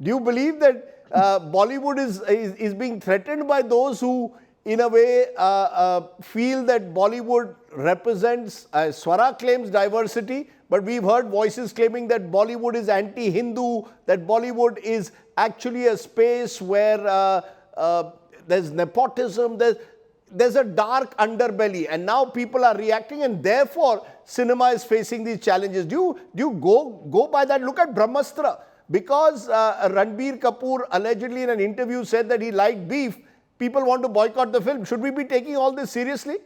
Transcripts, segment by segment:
Do you believe that Bollywood is being threatened by those who, in a way, feel that Bollywood represents, Swara claims diversity, but we've heard voices claiming that Bollywood is anti-Hindu, that Bollywood is actually a space where there's nepotism, there's a dark underbelly, and now people are reacting, and therefore cinema is facing these challenges. Do you go by that? Look at Brahmastra. Because Ranbir Kapoor allegedly in an interview said that he liked beef, people want to boycott the film. Should we be taking all this seriously?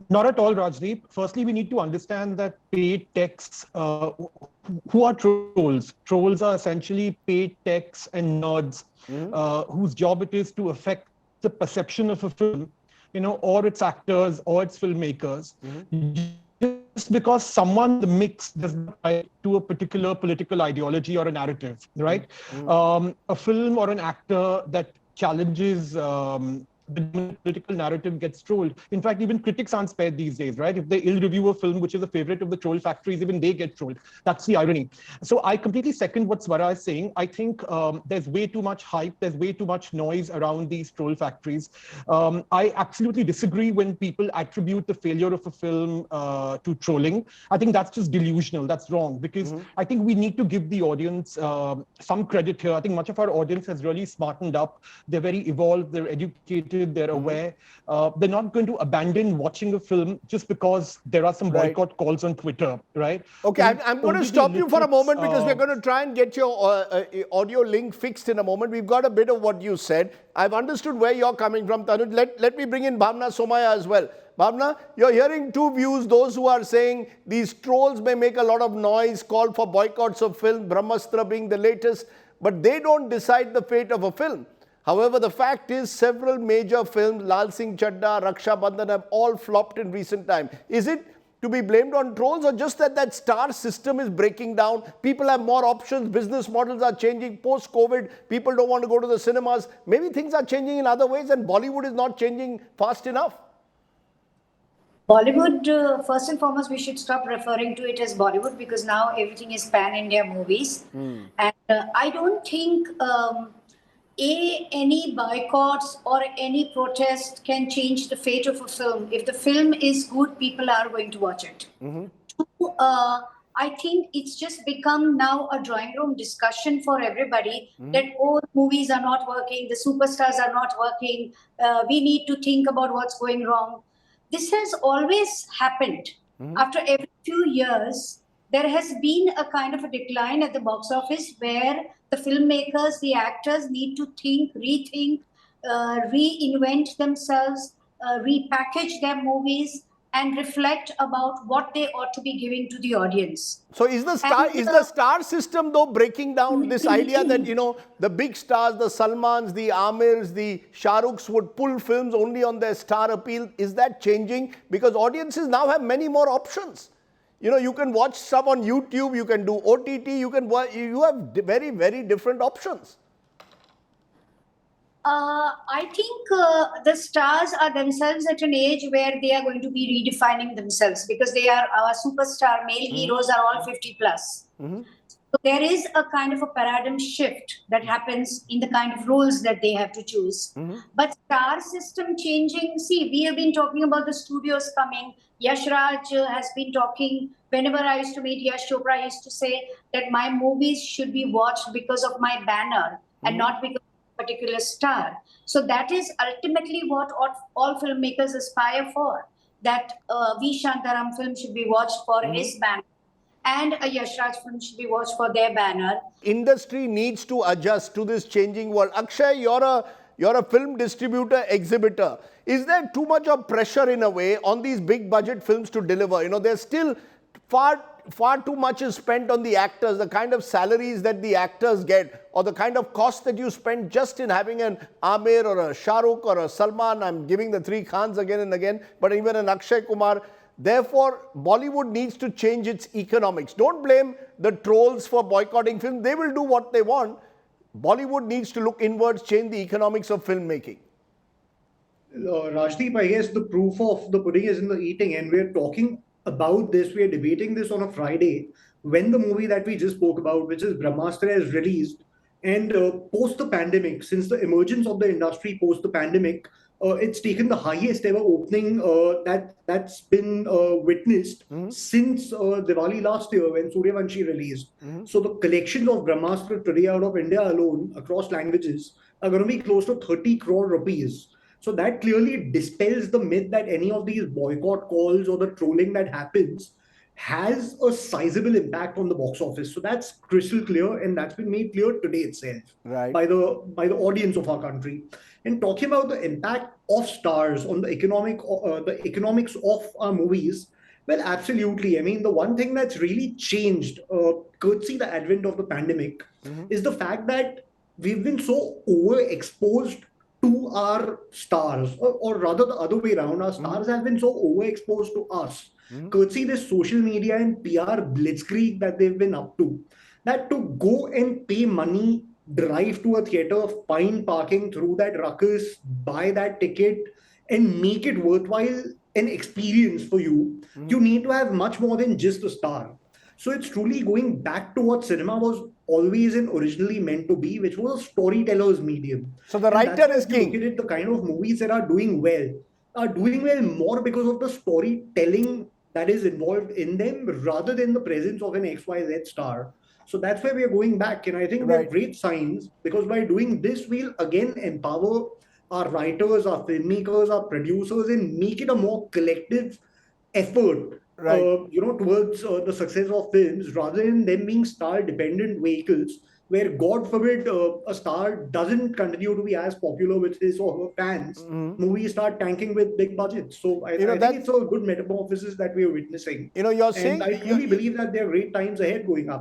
Not at all, Rajdeep. Firstly, we need to understand that paid texts, who are trolls? Trolls are essentially paid texts and nerds whose job it is to affect the perception of a film, or its actors or its filmmakers. Just because someone in the mix does not tie to a particular political ideology or a narrative, right? A film or an actor that challenges the political narrative gets trolled. In fact, even critics aren't spared these days, right? If they ill review a film, which is a favorite of the troll factories, even they get trolled. That's the irony. So I completely second what Swara is saying. I think there's way too much hype. There's way too much noise around these troll factories. I absolutely disagree when people attribute the failure of a film to trolling. I think that's just delusional. That's wrong, because I think we need to give the audience some credit here. I think much of our audience has really smartened up. They're very evolved. They're educated. They're aware. They're not going to abandon watching a film just because there are some boycott calls on Twitter, right? Okay, I'm going to stop you for a moment because we're going to try and get your audio link fixed in a moment. We've got a bit of what you said. I've understood where you're coming from, Tanuj. Let me bring in Bhawana Somaaya as well. Bhawana, you're hearing two views. Those who are saying these trolls may make a lot of noise, call for boycotts of film, Brahmastra being the latest, but they don't decide the fate of a film. However, the fact is several major films, Lal Singh Chadda, Raksha Bandhan, have all flopped in recent time. Is it to be blamed on trolls, or just that star system is breaking down? People have more options, business models are changing, post-COVID, people don't want to go to the cinemas. Maybe things are changing in other ways and Bollywood is not changing fast enough. Bollywood, first and foremost, we should stop referring to it as Bollywood, because now everything is pan-India movies. And I don't think any boycotts or any protest can change the fate of a film. If the film is good, people are going to watch it. Two, I think it's just become now a drawing room discussion for everybody that, oh, movies are not working, the superstars are not working, we need to think about what's going wrong. This has always happened. After every few years, there has been a kind of a decline at the box office where the filmmakers, the actors need to think, rethink, reinvent themselves, repackage their movies, and reflect about what they ought to be giving to the audience. So is the star system though breaking down this idea that, the big stars, the Salmans, the Amirs, the Shah Rukhs would pull films only on their star appeal? Is that changing? Because audiences now have many more options. You can watch some on YouTube, you can do OTT, you have very, very different options. I think the stars are themselves at an age where they are going to be redefining themselves, because they are our superstar male heroes are all 50 plus. So there is a kind of a paradigm shift that happens in the kind of roles that they have to choose. But star system changing, see, we have been talking about the studios coming. Yash Raj has been talking. Whenever I used to meet Yash Chopra, I used to say that my movies should be watched because of my banner and not because particular star. So that is ultimately what all filmmakers aspire for, that V. Shantaram film should be watched for his banner and a Yash Raj film should be watched for their banner. Industry needs to adjust to this changing world. Akshay, you're a film distributor, exhibitor. Is there too much of pressure in a way on these big budget films to deliver? There's still far too much is spent on the actors, the kind of salaries that the actors get, or the kind of cost that you spend just in having an Amir or a Shah Rukh or a Salman. I'm giving the three Khans again and again, but even an Akshay Kumar. Therefore, Bollywood needs to change its economics. Don't blame the trolls for boycotting films. They will do what they want. Bollywood needs to look inwards, change the economics of filmmaking. Rajdeep, I guess the proof of the pudding is in the eating, and we're talking about this, we are debating this on a Friday when the movie that we just spoke about, which is Brahmastra, is released, and post the pandemic, since the emergence of the industry post the pandemic, it's taken the highest ever opening that's been witnessed since Diwali last year when Suryavanshi released. So the collections of Brahmastra today out of India alone across languages are going to be close to 30 crore rupees. So that clearly dispels the myth that any of these boycott calls or the trolling that happens has a sizable impact on the box office. So that's crystal clear, and that's been made clear today itself Right. by the audience of our country. And talking about the impact of stars on the economics of our movies, well, absolutely. I mean, the one thing that's really changed, courtesy the advent of the pandemic, is the fact that we've been so overexposed to our stars, or rather the other way around, our stars have been so overexposed to us, courtesy this social media and PR blitzkrieg that they've been up to, that to go and pay money, drive to a theater, find parking through that ruckus, buy that ticket, and make it worthwhile an experience for you, you need to have much more than just a star. So it's truly going back to what cinema was always and originally meant to be, which was a storyteller's medium. So the And writer that's why is if you king. look at it, the kind of movies that are doing well more because of the storytelling that is involved in them rather than the presence of an XYZ star. So that's where we are going back. And I think they're Right. great signs, because by doing this, we'll again empower our writers, our filmmakers, our producers, and make it a more collective effort, Right. towards the success of films, rather than them being star-dependent vehicles, where God forbid a star doesn't continue to be as popular with his or her fans, movies start tanking with big budgets. So I think that- it's a good metamorphosis that we are witnessing. You're And saying I truly believe that there are great times ahead going up.